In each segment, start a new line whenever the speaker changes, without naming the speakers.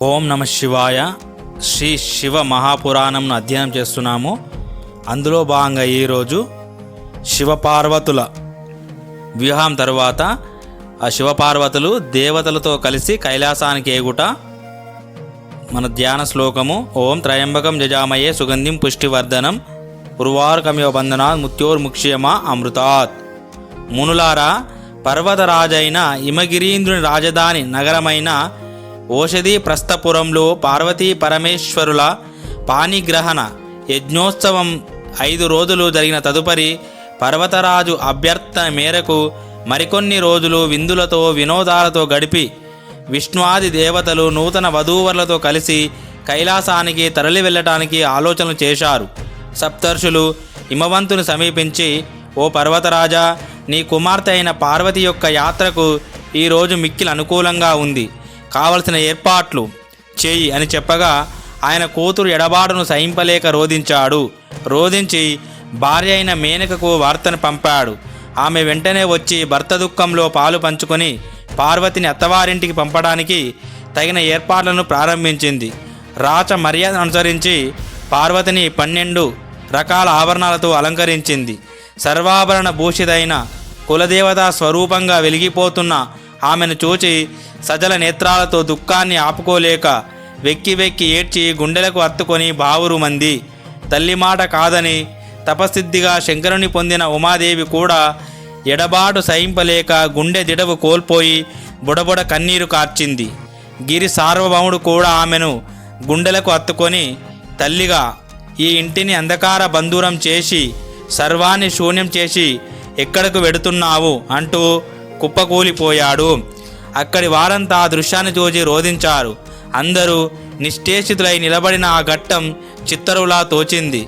ఓం నమ శివాయ. శ్రీ శివ మహాపురాణంను అధ్యయనం చేస్తున్నాము. అందులో భాగంగా ఈరోజు శివపార్వతుల వివాహం తరువాత ఆ శివపార్వతులు దేవతలతో కలిసి కైలాసానికి ఏగుట మన ధ్యాన శ్లోకము. ఓం త్రయంబకం జజామయే సుగంధిం పుష్టివర్ధనం ఉర్వారుకమివ బంధనాత్ మృత్యోర్ముక్ష్యమా అమృతాత్. మునులారా, పర్వతరాజైన హిమగిరీంద్రుని రాజధాని నగరమైన ఓషధి ప్రస్థపురంలో పార్వతీ పరమేశ్వరుల పాణిగ్రహణ యజ్ఞోత్సవం 5 రోజులు జరిగిన తదుపరి పర్వతరాజు అభ్యర్థన మేరకు మరికొన్ని రోజులు విందులతో వినోదాలతో గడిపి విష్ణువాది దేవతలు నూతన వధూవరులతో కలిసి కైలాసానికి తరలి వెళ్ళటానికి ఆలోచనలు చేశారు. సప్తర్షులు హిమవంతుని సమీపించి, ఓ పర్వతరాజా, నీ కుమార్తె అయిన పార్వతి యొక్క యాత్రకు ఈరోజు మిక్కిలి అనుకూలంగా ఉంది, కావలసిన ఏర్పాట్లు చేయి అని చెప్పగా ఆయన కూతురు ఎడబాటును సహింపలేక రోధించి భార్య అయిన మేనకకు వార్తను పంపాడు. ఆమె వెంటనే వచ్చి భర్త దుఃఖంలో పాలు పంచుకొని పార్వతిని అత్తవారింటికి పంపడానికి తగిన ఏర్పాట్లను ప్రారంభించింది. రాచ మర్యాద అనుసరించి పార్వతిని 12 రకాల ఆభరణాలతో అలంకరించింది. సర్వాభరణ భూషితైన కులదేవతా స్వరూపంగా వెలిగిపోతున్న ఆమెను చూచి సజల నేత్రాలతో దుఃఖాన్ని ఆపుకోలేక వెక్కి వెక్కి ఏడ్చి గుండెలకు హత్తుకొని బావురుమంది. తల్లి మాట కాదని తపసిద్ధిగా శంకరుని పొందిన ఉమాదేవి కూడా ఎడబాటు సహింపలేక గుండె దిడవు కోల్పోయి బుడబుడ కన్నీరు కార్చింది. గిరి సార్వభౌముడు కూడా ఆమెను గుండెలకు హత్తుకొని, తల్లిగా ఈ ఇంటిని అంధకార బంధూరం చేసి సర్వాన్ని శూన్యం చేసి ఎక్కడకు వెడుతున్నావు అంటూ కుప్పకూలిపోయాడు. అక్కడి వారంతా ఆ దృశ్యాన్ని చూసి రోధించారు. అందరూ నిశ్చేషితులై నిలబడిన ఆ ఘట్టం చిత్తరులా తోచింది.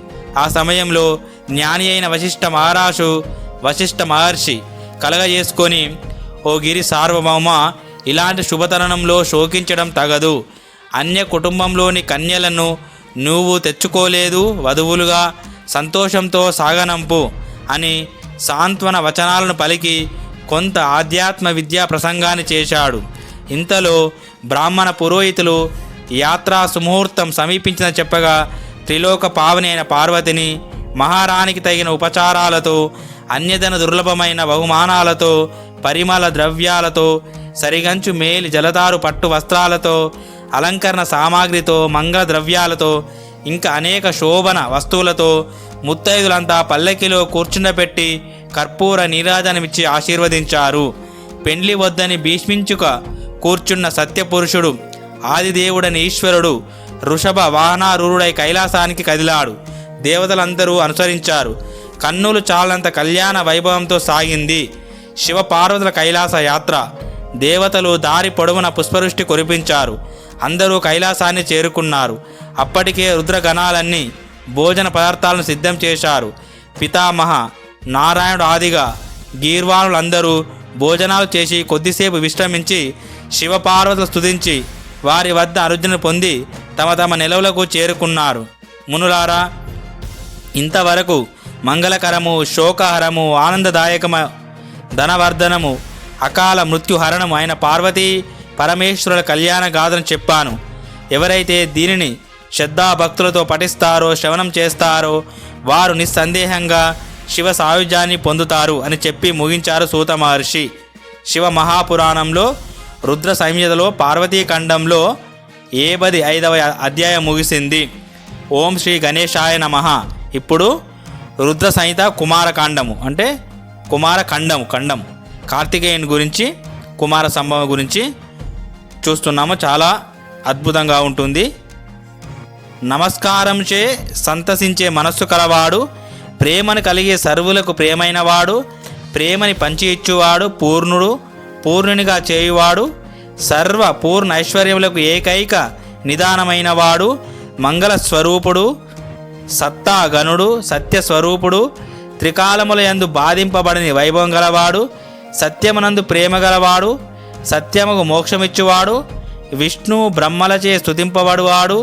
ఆ సమయంలో జ్ఞాని అయిన వశిష్ఠ మహర్షి కలగజేసుకొని, ఓ గిరి సార్వభౌమ, ఇలాంటి శుభతరుణంలో శోకించడం తగదు. అన్య కుటుంబంలోని కన్యలను నువ్వు తెచ్చుకోలేదు, వధువులుగా సంతోషంతో సాగనంపు అని సాంత్వన వచనాలను పలికి కొంత ఆధ్యాత్మ విద్యా ప్రసంగాన్ని చేశాడు. ఇంతలో బ్రాహ్మణ పురోహితులు యాత్రా సుముహూర్తం సమీపించిన చెప్పగా త్రిలోక పావని అయిన పార్వతిని మహారాణికి తగిన ఉపచారాలతో, అన్యధన దుర్లభమైన బహుమానాలతో, పరిమళ ద్రవ్యాలతో, సరిగంచు మేలి జలదారు పట్టు వస్త్రాలతో, అలంకరణ సామాగ్రితో, మంగళ ద్రవ్యాలతో, ఇంకా అనేక శోభన వస్తువులతో ముత్తైదులంతా పల్లకిలో కూర్చుండపెట్టి కర్పూర నీరాజనమిచ్చి ఆశీర్వదించారు. పెండ్లి వద్దని భీష్మించుక కూర్చున్న సత్యపురుషుడు ఆదిదేవుడని ఈశ్వరుడు వృషభ వాహనారూఢుడై కైలాసానికి కదిలాడు. దేవతలందరూ అనుసరించారు. కన్నులు చాలంత కళ్యాణ వైభవంతో సాగింది శివపార్వతుల కైలాస యాత్ర. దేవతలు దారి పొడవున పుష్పవృష్టి కురిపించారు. అందరూ కైలాసాన్ని చేరుకున్నారు. అప్పటికే రుద్రగణాలన్నీ భోజన పదార్థాలను సిద్ధం చేశారు. పితామహ నారాయణుడు ఆదిగా గీర్వాణులందరూ భోజనాలు చేసి కొద్దిసేపు విశ్రమించి శివపార్వతులు స్తుతించి వారి వద్ద అనుజ్ఞను పొంది తమ తమ నిలవులకు చేరుకున్నారు. మునులారా, ఇంతవరకు మంగళకరము, శోకహరము, ఆనందదాయకము, ధనవర్ధనము, అకాల మృత్యుహరణము అయిన పార్వతీ పరమేశ్వరుల కళ్యాణ గాథను చెప్పాను. ఎవరైతే దీనిని శ్రద్ధాభక్తులతో పఠిస్తారో, శ్రవణం చేస్తారో వారు నిస్సందేహంగా శివ సాయుధ్యాన్ని పొందుతారు అని చెప్పి ముగించారు సూత మహర్షి. శివ మహాపురాణంలో రుద్ర సంహితలో పార్వతీఖండంలో 75వ అధ్యాయం ముగిసింది. ఓం శ్రీ గణేశాయ నమః. ఇప్పుడు రుద్ర సంహిత కుమారకాండము అంటే ఖండం కార్తికేయుని గురించి, కుమార సంభవం గురించి చూస్తున్నాము. చాలా అద్భుతంగా ఉంటుంది. నమస్కారం చే సంతసించే మనస్సు కలవాడు, ప్రేమను కలిగే సర్వులకు ప్రేమైనవాడు, ప్రేమని పంచి ఇచ్చువాడు, పూర్ణునిగా చేయువాడు, సర్వ పూర్ణ ఐశ్వర్యములకు ఏకైక నిదానమైనవాడు, మంగళ స్వరూపుడు, సత్తాగణుడు, సత్యస్వరూపుడు, త్రికాలముల యందు బాధింపబడని వైభవం గలవాడు, సత్యమునందు ప్రేమ గలవాడు, సత్యముకు మోక్షమిచ్చువాడు, విష్ణు బ్రహ్మలచే స్తుతింపబడువాడు,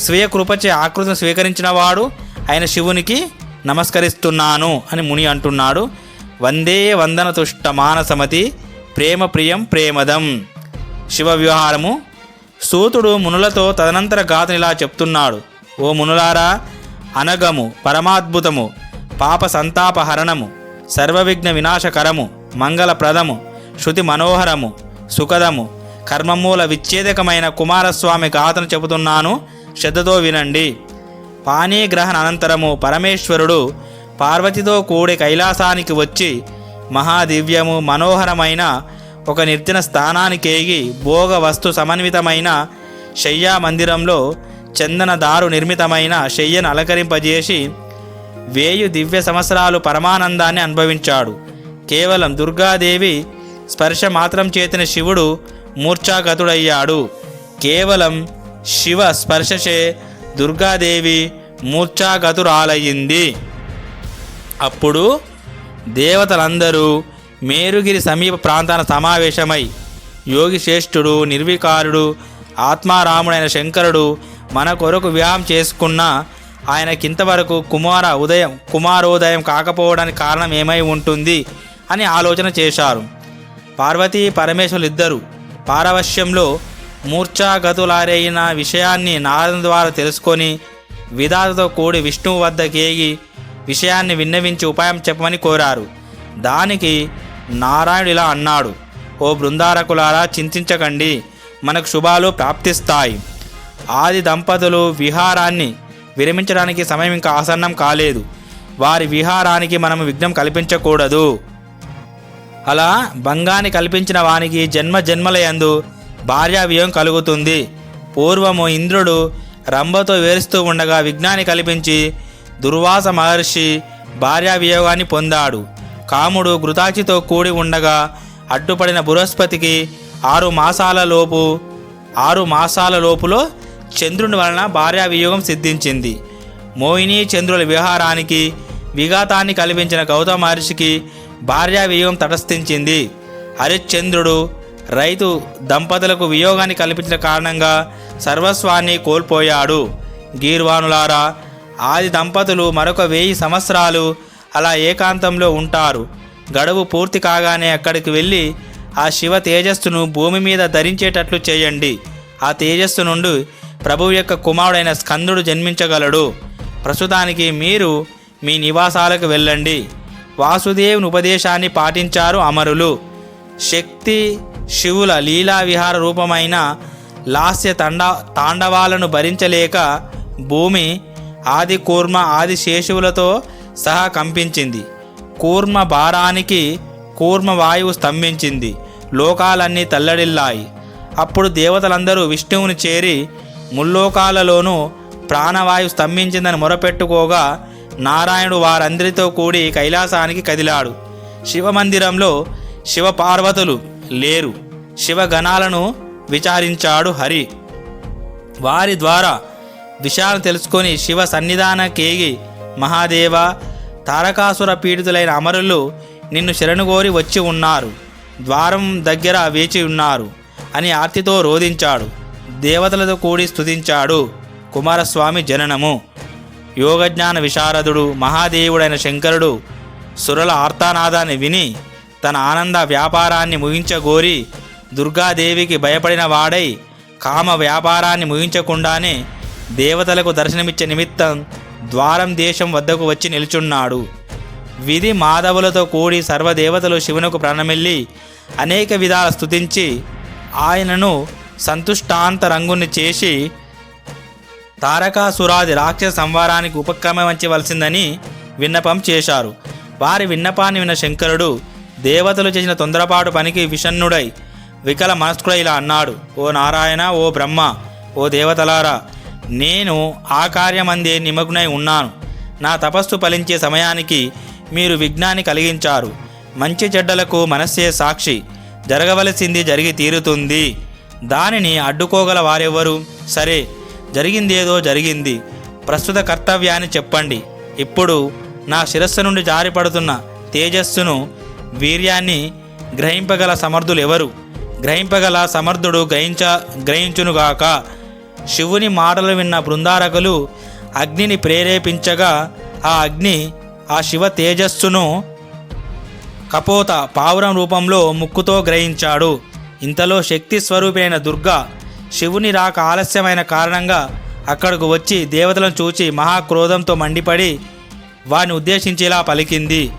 స్వీయ కృపచే ఆకృతిని స్వీకరించినవాడు అయిన శివునికి నమస్కరిస్తున్నాను అని ముని అంటున్నాడు. వందే వందన తుష్ట మానసమతి ప్రేమ ప్రియం ప్రేమదం. శివ విహారము సూతుడు మునులతో తదనంతర గాథను ఇలా చెప్తున్నాడు. ఓ మునులారా, అనగము, పరమాద్భుతము, పాప సంతాపహరణము, సర్వవిఘ్న వినాశకరము, మంగళప్రదము, శృతి మనోహరము, సుఖదము, కర్మమూల విచ్ఛేదకమైన కుమారస్వామి గాథను చెబుతున్నాను, శ్రద్ధతో వినండి. పాణీగ్రహణ అనంతరము పరమేశ్వరుడు పార్వతితో కూడి కైలాసానికి వచ్చి మహాదివ్యము మనోహరమైన ఒక నిర్జన స్థానానికేగి భోగ వస్తు సమన్వితమైన శయ్యా మందిరంలో చందన దారు నిర్మితమైన శయ్యను అలంకరింపజేసి 1000 దివ్య సంవత్సరాలు పరమానందాన్ని అనుభవించాడు. కేవలం దుర్గాదేవి స్పర్శ మాత్రం చేతిన శివుడు మూర్ఛాగతుడయ్యాడు. కేవలం శివ స్పర్శచే దుర్గాదేవి మూర్ఛాగతురాలయ్యింది. అప్పుడు దేవతలందరూ మేరుగిరి సమీప ప్రాంతాన సమావేశమై యోగిశ్రేష్ఠుడు, నిర్వికారుడు, ఆత్మారాముడైన శంకరుడు మన కొరకు వివాహం చేసుకున్న ఆయనకింతవరకు కుమారోదయం కాకపోవడానికి కారణం ఏమై ఉంటుంది అని ఆలోచన చేశారు. పార్వతీ పరమేశ్వరులిద్దరూ పారవశ్యంలో మూర్ఛాగతులారైన విషయాన్ని నారదుని ద్వారా తెలుసుకొని విధాతతో కూడి విష్ణువు వద్దకేగి విషయాన్ని విన్నవించి ఉపాయం చెప్పమని కోరారు. దానికి నారాయణుడు ఇలా అన్నాడు. ఓ బృందారకులారా, చింతించకండి, మనకు శుభాలు ప్రాప్తిస్తాయి. ఆది దంపతులు విహారాన్ని విరమించడానికి సమయం ఇంకా ఆసన్నం కాలేదు. వారి విహారానికి మనము విఘ్నం కల్పించకూడదు. అలా భంగాన్ని కల్పించిన వానికి జన్మ జన్మలయందు భార్యావియోగం కలుగుతుంది. పూర్వము ఇంద్రుడు రంభతో వేరుస్తూ ఉండగా విఘ్నాన్ని కల్పించి దుర్వాస మహర్షి భార్యావియోగాన్ని పొందాడు. కాముడు ఘృతాచితో కూడి ఉండగా అడ్డుపడిన బృహస్పతికి 6 మాసాల లోపులో చంద్రుని వలన భార్యావియోగం సిద్ధించింది. మోహిని చంద్రుల విహారానికి విఘాతాన్ని కల్పించిన గౌతమ మహర్షికి భార్యావియోగం తటస్థించింది. హరిశ్చంద్రుడు రైతు దంపతులకు వియోగాన్ని కల్పించిన కారణంగా సర్వస్వాన్ని కోల్పోయాడు. గీర్వాణులారా, ఆది దంపతులు మరొక 1000 సంవత్సరాలు అలా ఏకాంతంలో ఉంటారు. గడువు పూర్తి కాగానే అక్కడికి వెళ్ళి ఆ శివ తేజస్సును భూమి మీద ధరించేటట్లు చేయండి. ఆ తేజస్సు నుండి ప్రభువు యొక్క కుమారుడైన స్కందుడు జన్మించగలడు. ప్రస్తుతానికి మీరు మీ నివాసాలకు వెళ్ళండి. వాసుదేవుని ఉపదేశాన్ని పాటించారు అమరులు. శక్తి శివుల లీలా విహార రూపమైన లాస్య తాండవాలను భరించలేక భూమి ఆది కూర్మ ఆది శేషువులతో సహా కంపించింది. కూర్మ భారానికి కూర్మ వాయువు స్తంభించింది. లోకాలన్నీ తల్లడిల్లాయి. అప్పుడు దేవతలందరూ విష్ణువుని చేరి ముల్లోకాలలోనూ ప్రాణవాయువు స్తంభించిందని మొరపెట్టుకోగా నారాయణుడు వారందరితో కూడి కైలాసానికి కదిలాడు. శివమందిరంలో శివపార్వతులు లేరు. శివగణాలను విచారించాడు హరి. వారి ద్వారా విషయాలు తెలుసుకొని శివ సన్నిధానకేగి మహాదేవ, తారకాసుర పీడితులైన అమరులు నిన్ను శరణుగోరి వచ్చి ఉన్నారు, ద్వారం దగ్గర వేచి ఉన్నారు అని ఆర్తితో రోధించాడు. దేవతలతో కూడి స్తుతించాడు. కుమారస్వామి జననము. యోగజ్ఞాన విశారదుడు మహాదేవుడైన శంకరుడు సురల ఆర్తానాదాన్ని విని తన ఆనంద వ్యాపారాన్ని ముగించగోరి దుర్గాదేవికి భయపడిన వాడై కామ వ్యాపారాన్ని ముగించకుండానే దేవతలకు దర్శనమిచ్చే నిమిత్తం ద్వారం దేశం వద్దకు వచ్చి నిల్చున్నాడు. విధి మాధవులతో కూడి సర్వదేవతలు శివునకు ప్రణమిల్లి అనేక విధాల స్తుతించి ఆయనను సంతుష్టాంతరంగుని చేసి తారకాసురాది రాక్షస సంవారానికి ఉపక్రమించవలసిందని విన్నపం చేశారు. వారి విన్నపాన్ని విన్న శంకరుడు దేవతలు చేసిన తొందరపాటు పనికి విషణ్ణుడై వికల మనస్కుడై ఇలా అన్నాడు. ఓ నారాయణ, ఓ బ్రహ్మ, ఓ దేవతలారా, నేను ఆ కార్యమందే నిమగ్నై ఉన్నాను. నా తపస్సు ఫలించే సమయానికి మీరు విఘ్నాన్ని కలిగించారు. మంచి చెడ్డలకు మనస్సే సాక్షి. జరగవలసింది జరిగి తీరుతుంది. దానిని అడ్డుకోగల వారెవరు? సరే, జరిగిందేదో జరిగింది. ప్రస్తుత కర్తవ్యాన్ని చెప్పండి. ఇప్పుడు నా శిరస్సు నుండి జారిపడుతున్న తేజస్సును, వీర్యాన్ని గ్రహింపగల సమర్థులు ఎవరు? గ్రహింపగల సమర్థుడు గ్రహించునుగాక. శివుని మాటలు విన్న బృందారకులు అగ్నిని ప్రేరేపించగా ఆ అగ్ని ఆ శివ తేజస్సును పావురం రూపంలో ముక్కుతో గ్రహించాడు. ఇంతలో శక్తి స్వరూపైన దుర్గా శివుని రాక ఆలస్యమైన కారణంగా అక్కడకు వచ్చి దేవతలను చూచి మహాక్రోధంతో మండిపడి వారిని ఉద్దేశించేలా పలికింది.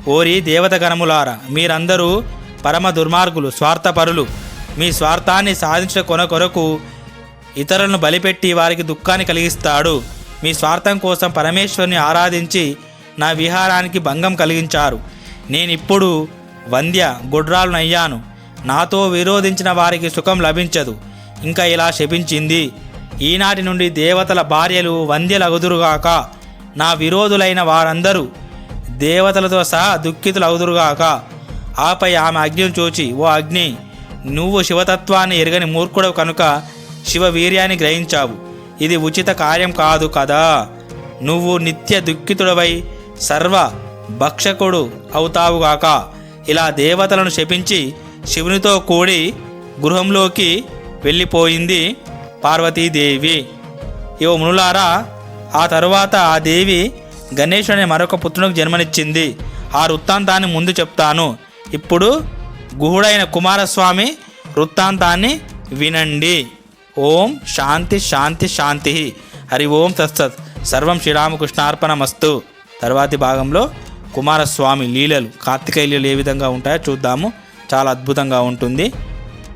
ఓరి దేవతగణములారా, మీరందరూ పరమ దుర్మార్గులు, స్వార్థపరులు. మీ స్వార్థాన్ని సాధించిన కొరకు ఇతరులను బలిపెట్టి వారికి దుఃఖాన్ని కలిగిస్తాడు. మీ స్వార్థం కోసం పరమేశ్వరుని ఆరాధించి నా విహారానికి భంగం కలిగించారు. నేనిప్పుడు వంద్య గుడ్రాలునయ్యాను. నాతో విరోధించిన వారికి సుఖం లభించదు. ఇంకా ఇలా శపించింది. ఈనాటి నుండి దేవతల భార్యలు వంద్యలగుదురుగాక. నా విరోధులైన వారందరూ దేవతలతో సహా దుఃఖితులగుదురుగాక. ఆపై ఆమె అగ్నిని చూచి, ఓ అగ్ని, నువ్వు శివతత్వాన్ని ఎరగని మూర్ఖుడవు కనుక శివవీర్యాన్ని గ్రహించావు. ఇది ఉచిత కార్యం కాదు కదా. నువ్వు నిత్య దుఃఖితుడవై సర్వ భక్షకుడు అవుతావుగాక. ఇలా దేవతలను శపించి శివునితో కూడి గృహంలోకి వెళ్ళిపోయింది పార్వతీదేవి. ఓ మునులారా, ఆ తరువాత ఆ దేవి గణేశుడు అనే మరొక పుత్రునికి జన్మనిచ్చింది. ఆ వృత్తాంతాన్ని ముందు చెప్తాను. ఇప్పుడు గుహుడైన కుమారస్వామి వృత్తాంతాన్ని వినండి. ఓం శాంతి శాంతి శాంతి. హరి ఓం తత్సత్. సర్వం శ్రీరామకృష్ణార్పణమస్తు. తర్వాతి భాగంలో కుమారస్వామి లీలలు, కార్తికేయ లీలలు ఏ విధంగా ఉంటాయో చూద్దాము. చాలా అద్భుతంగా ఉంటుంది.